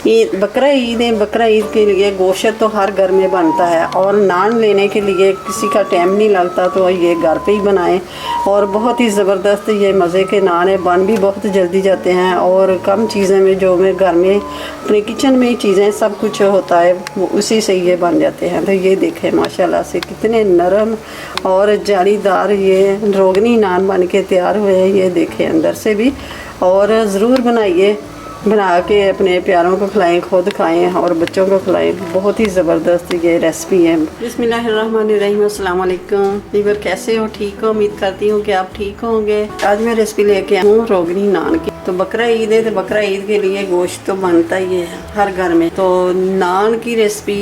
ईद बकरा ईद है। बकरा ईद के लिए गोश्त तो हर घर में बनता है और नान लेने के लिए किसी का टाइम नहीं लगता तो ये घर पे ही बनाएं। और बहुत ही ज़बरदस्त ये मज़े के नान है, बन भी बहुत जल्दी जाते हैं और कम चीज़ें में जो मैं घर में अपने किचन में ही चीज़ें सब कुछ होता है वो उसी से ये बन जाते हैं। तो ये देखें माशाल्लाह से कितने नरम और जालीदार ये रोगनी नान बन के तैयार हुए हैं। ये देखें अंदर से भी, और ज़रूर बनाइए, बना के अपने प्यारों को खिलाएं, खुद खाएं और बच्चों को खिलाएं। बहुत ही ज़बरदस्त ये रेसिपी है। बिस्मिल्लाहिर्रहमानिर्रहीम, अस्सलाम वालेकुम। वीवर कैसे हो? ठीक हो? उम्मीद करती हूँ कि आप ठीक होंगे। आज मैं रेसिपी लेके आई हूँ रोगनी नान की। तो बकरा ईद है तो बकरा ईद के लिए गोश्त तो बनता ही है हर घर में। तो नान की रेसिपी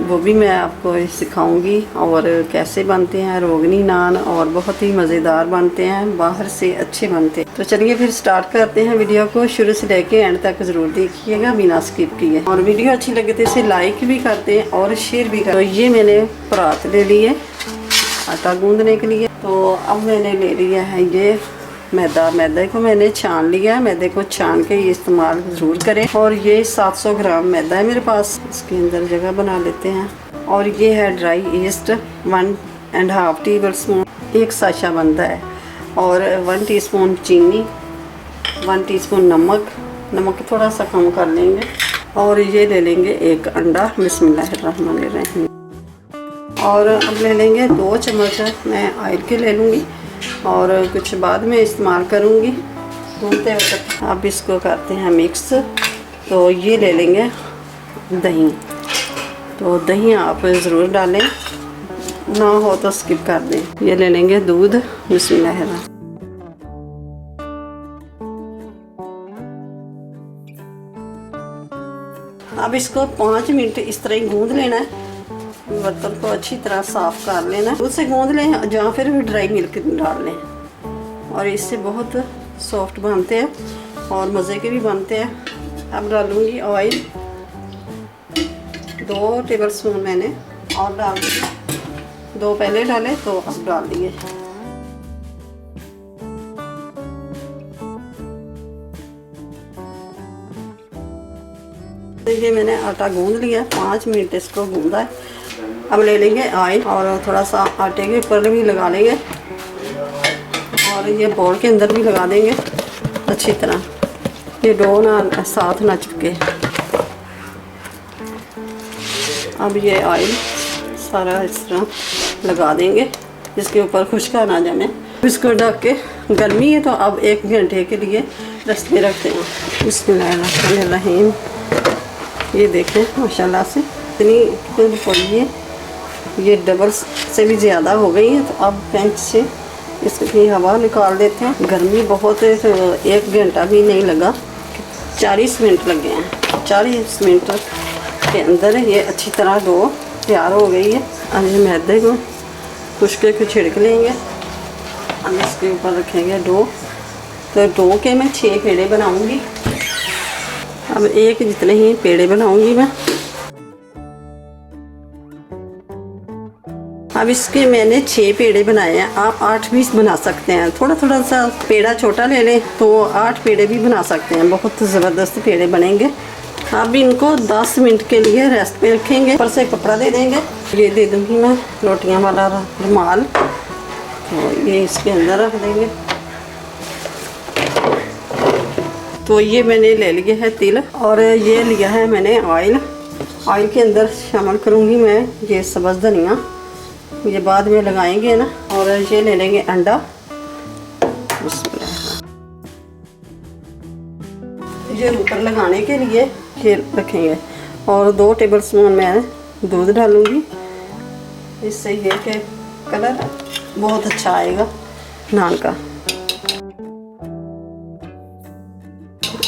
वो भी मैं आपको सिखाऊंगी और कैसे बनते हैं रोगनी नान, और बहुत ही मज़ेदार बनते हैं, बाहर से अच्छे बनते हैं। तो चलिए फिर स्टार्ट करते हैं। वीडियो को शुरू से लेके एंड तक ज़रूर देखिएगा बिना स्किप किए, और वीडियो अच्छी लगे तो इसे लाइक भी करते हैं और शेयर भी करते हैं। तो ये मैंने परात ले लिए आटा गूंदने के लिए। तो अब मैंने ले लिया है ये मैदे को मैंने छान लिया। मैदे को छान के ये इस्तेमाल ज़रूर करें। और ये 700 ग्राम मैदा है मेरे पास, इसके अंदर जगह बना लेते हैं। और ये है dry east 1.5 table spoon, 1 Sasha बनता है। और 1 टीस्पून चीनी, 1 टीस्पून नमक थोड़ा सा कम कर लेंगे। और ये ले लेंगे 1 अंडा। बिस्मिल्लाहिर्रहमानिर्रहीम। और अब ले लेंगे 2 चम्मच मैं ऑयल के ले लूँगी और कुछ बाद में इस्तेमाल करूँगी भूनते वक्त। अब इसको करते हैं मिक्स। तो ये ले लेंगे दही। तो दही आप ज़रूर डालें, ना हो तो स्किप कर दें। ये ले लेंगे दूध। बिस्मिल्लाहिर्रहमानिर्रहीम। अब इसको 5 मिनट इस तरह ही गूंद लेना है। बर्तन को अच्छी तरह साफ़ कर लेना, दूध से गूंद लें या फिर ड्राई मिल्क डाल लें। और इससे बहुत सॉफ्ट बनते हैं और मज़े के भी बनते हैं। अब डालूँगी ऑयल 2 टेबल स्पून मैंने और डाल दिए। 2 पहले डाले तो अब डाल दिए। तो ये मैंने आटा गूंद लिया, 5 मिनट इसको गूंदा है। अब ले लेंगे ऑयल और थोड़ा सा आटे के ऊपर भी लगा लेंगे और ये बोल के अंदर भी लगा देंगे अच्छी तरह, ये डो ना साथ ना चिपके। अब ये ऑयल सारा इस तरह लगा देंगे, इसके ऊपर खुशका ना जाए। इसको ढक के, गर्मी है तो अब 1 घंटे के लिए रेस्ट में रखते हैं। बिस्मिल्लाहिर्रहमानिर्रहीम। ये देखें माशाल्लाह से इतनी पड़ी है, ये डबल से भी ज़्यादा हो गई है। तो अब बेंच से इसकी हवा निकाल देते हैं। गर्मी बहुत है तो 1 घंटा भी नहीं लगा, 40 मिनट लगे हैं। 40 मिनट के अंदर ये अच्छी तरह डो तैयार हो गई है। अब ये मैदे को खुशके को छिड़क लेंगे, हम इसके ऊपर रखेंगे डो। तो डो के मैं 6 पेड़े बनाऊंगी। अब एक जितने ही पेड़े बनाऊंगी मैं। अब इसके मैंने 6 पेड़े बनाए हैं, आप 8 भी बना सकते हैं। थोड़ा थोड़ा सा पेड़ा छोटा ले लें तो 8 पेड़े भी बना सकते हैं, बहुत ज़बरदस्त पेड़े बनेंगे। अब इनको 10 मिनट के लिए रेस्ट पे रखेंगे। ऊपर से कपड़ा दे देंगे। ये दे दूँगी मैं रोटियां वाला रुमाल, तो ये इसके अंदर रख देंगे। तो ये मैंने ले लिया है तिल और ये लिया है मैंने ऑयल। ऑयल के अंदर शामिल करूँगी मैं ये सब्ज़ धनिया, ये बाद में लगाएंगे ना। और ये ले लेंगे अंडा। ये ऊपर लगाने के लिए ये रखेंगे। और 2 टेबल स्पून मैं दूध डालूँगी, इससे ये के कलर बहुत अच्छा आएगा नान का।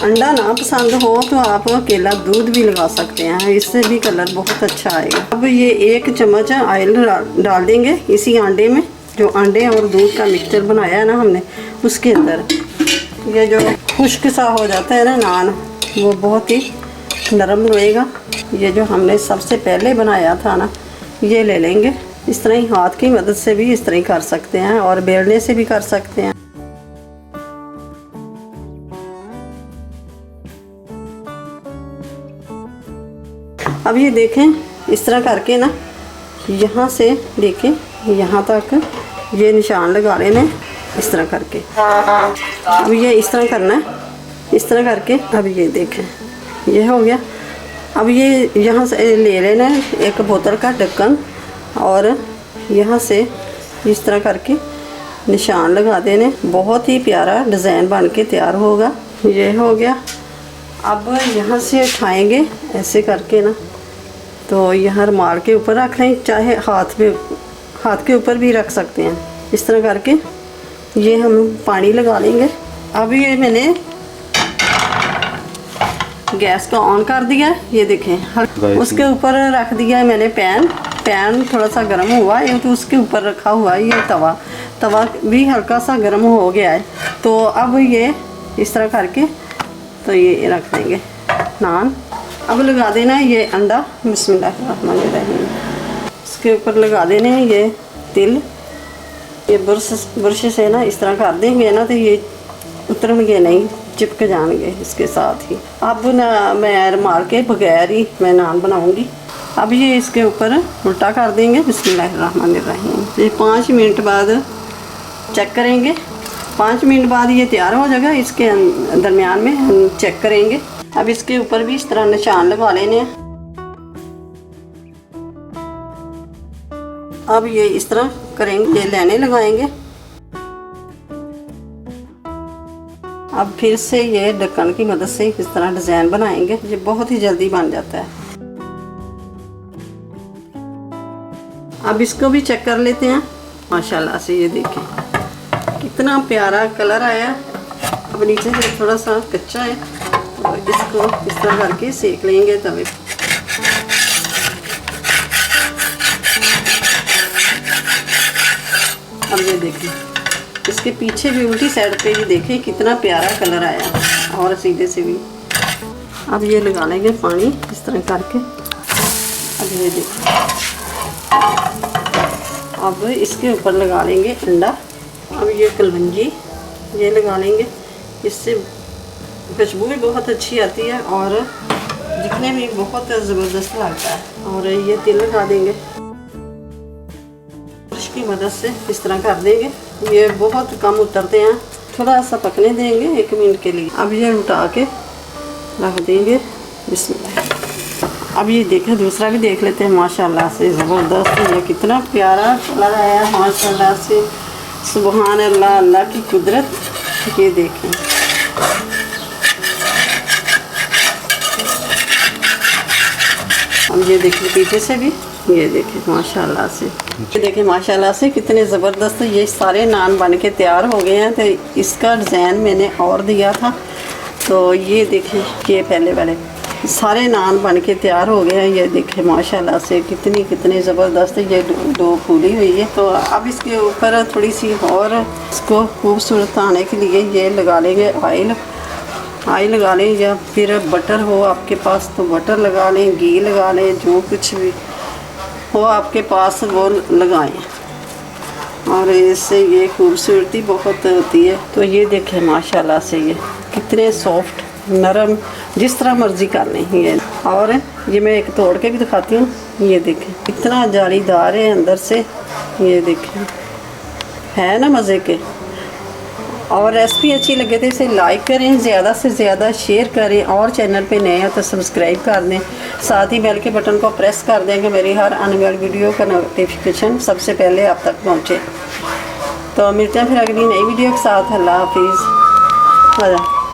अंडा ना पसंद हो तो आप अकेला दूध भी लगा सकते हैं, इससे भी कलर बहुत अच्छा आएगा। अब ये 1 चम्मच ऑयल डाल देंगे इसी अंडे में, जो अंडे और दूध का मिक्सचर बनाया है ना हमने उसके अंदर। ये जो खुश्क सा हो जाता है ना नान, वो बहुत ही नरम रहेगा। ये जो हमने सबसे पहले बनाया था ना, ये ले लेंगे। इस तरह ही हाथ की मदद से भी इस तरह ही कर सकते हैं और बेलने से भी कर सकते हैं। अब ये देखें इस तरह करके ना, यहाँ से लेके यहाँ तक ये निशान लगा लेने इस तरह करके। अब ये इस तरह करना है, इस तरह करके। अब ये देखें ये हो गया। अब ये यहाँ से ले लेना है एक बोतल का ढक्कन और यहाँ से इस तरह करके निशान लगा देने। बहुत ही प्यारा डिज़ाइन बन के तैयार होगा। ये हो गया। अब यहाँ से उठाएंगे ऐसे करके ना, तो यहाँ रुमाल के ऊपर रख लें, चाहे हाथ के ऊपर भी रख सकते हैं। इस तरह करके ये हम पानी लगा लेंगे। अब ये मैंने गैस का ऑन कर दिया, ये देखें। उसके ऊपर रख दिया है मैंने पैन थोड़ा सा गर्म हुआ है, तो उसके ऊपर रखा हुआ है ये तवा भी हल्का सा गर्म हो गया है। तो अब ये इस तरह करके तो ये रख देंगे नान। अब लगा देना है ये अंडा, बिस्मिल्लाहिर्रहमानिर्रहीम। इसके ऊपर लगा देने हैं ये तिल। ये ब्रश से ना इस तरह कर देंगे ना, तो ये उतरनगे नहीं, चिपक जाएंगे इसके साथ ही। अब ना मैं रुमाल के बगैर ही मैं नान बनाऊंगी। अब ये इसके ऊपर उल्टा कर देंगे, बिस्मिल्लाहिर्रहमानिर्रहीम। ये 5 मिनट बाद चेक करेंगे। 5 मिनट बाद ये तैयार हो जाएगा। इसके दरमियान में हम चेक करेंगे। अब इसके ऊपर भी इस तरह निशान लगा लेने हैं। अब ये इस तरह करेंगे, ये लाइनें लगाएंगे। अब फिर से ये ढक्कन की मदद से इस तरह डिज़ाइन बनाएंगे। ये बहुत ही जल्दी बन जाता है। अब इसको भी चेक कर लेते हैं। माशाल्लाह से ये देखें कितना प्यारा कलर आया। अब नीचे से थोड़ा सा कच्चा है, तो इसको इस तरह करके सेक लेंगे तवे। अब ये देखें इसके पीछे भी उल्टी साइड पे भी देखें कितना प्यारा कलर आया, और सीधे से भी। अब ये लगा लेंगे पानी इस तरह करके। अब ये देखें, अब इसके ऊपर लगा लेंगे अंडा। अब ये कलवंजी ये लगा लेंगे, इससे खुशबू भी बहुत अच्छी आती है और दिखने में बहुत ज़बरदस्त लगता है। और ये तिल लगा देंगे, ब्रश की मदद से इस तरह कर देंगे। ये बहुत कम उतरते हैं, थोड़ा सा पकने देंगे 1 मिनट के लिए। अब ये उठा के रख देंगे। बिस्मिल्लाह। अब ये देखें दूसरा भी देख लेते हैं। माशाल्लाह से ज़बरदस्त, ये कितना प्यारा कलर आया माशाल्लाह से। सुबहान अल्लाह, अल्लाह की कुदरत। ये देखें अब ये देखिए पीछे से भी, ये देखें माशाल्लाह से। ये देखें माशाल्लाह से कितने ज़बरदस्त ये सारे नान बन के तैयार हो गए हैं। तो इसका डिज़ाइन मैंने और दिया था, तो ये देखें ये पहले वाले सारे नान बन के तैयार हो गए हैं। ये देखें माशाल्लाह से कितनी ज़बरदस्त ये डो फूली हुई है। तो अब इसके ऊपर थोड़ी सी और इसको खूबसूरत आने के लिए ये लगा लेंगे ऑयल लगा लें, या फिर बटर हो आपके पास तो बटर लगा लें, घी लगा लें, जो कुछ भी हो आपके पास वो लगाएं। और इससे ये खूबसूरती बहुत होती है। तो ये देखें माशाल्लाह से ये कितने सॉफ्ट नरम, जिस तरह मर्ज़ी कर लें ये। और ये मैं एक तोड़ के भी दिखाती हूँ। ये देखें कितना जालीदार है अंदर से। ये देखें है ना मज़े के। और रेसिपी अच्छी लगे तो इसे लाइक करें, ज़्यादा से ज़्यादा शेयर करें, और चैनल पे नए हैं तो सब्सक्राइब कर दें। साथ ही बेल के बटन को प्रेस कर दें कि मेरी हर आने वाली वीडियो का नोटिफिकेशन सबसे पहले आप तक पहुँचे। तो मिलते हैं फिर अगली नई वीडियो के साथ। अल्लाह हाफिज़।